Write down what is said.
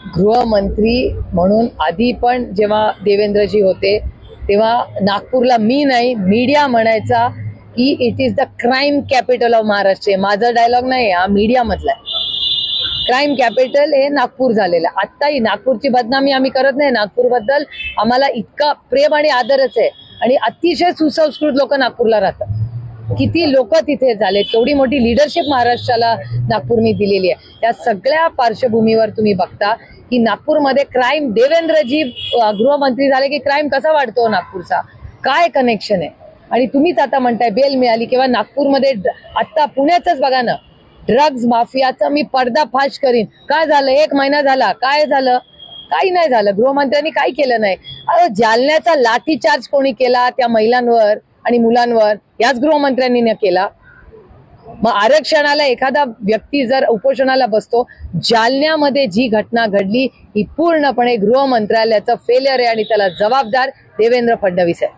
गृहमंत्री म्हणून आधी पण जेव्हा देवेंद्रजी होते तेव्हा नागपूरला मी नाही मीडिया म्हणायचा की it is the crime capital of Maharashtra. माझा डायलॉग नाही, हा मीडिया मधला आहे. क्राईम कॅपिटल हे नागपूर झालेलं. आत्ताही नागपूरची बदनामी आम्ही करत नाही. नागपूर बद्दल आम्हाला इतका प्रेम आणि आदरच आहे आणि अतिशय सुसंस्कृत लोक नागपूरला राहतात. किती लोक तिथे झाले, तेवढी मोठी लीडरशिप महाराष्ट्राला नागपूरने दिलेली आहे. या सगळ्या पार्श्वभूमीवर तुम्ही बघता की नागपूरमध्ये क्राईम, देवेंद्रजी गृहमंत्री झाले की क्राईम कसा वाढतो नागपूरचा, काय कनेक्शन आहे. आणि तुम्हीच आता म्हणताय बेल मिळाली किंवा नागपूरमध्ये आता पुण्याचंच बघा ना, ड्रग्ज माफियाचा मी पर्दाफाश करीन. काय झालं, 1 महिना झाला, काय झालं? काही नाही झालं. गृहमंत्र्यांनी काही केलं नाही. जालन्याचा लाठीचार्ज कोणी केला त्या महिलांवर आणि मुलांवर? याच गृहमंत्र्यांनी न केला. मग आरक्षणाला एखादा व्यक्ती जर उपोषणाला बसतो, जालन्यामध्ये जी घटना घडली ही पूर्णपणे गृहमंत्रालयाचं फेलियर आहे आणि त्याला जबाबदार देवेंद्र फडणवीस आहे.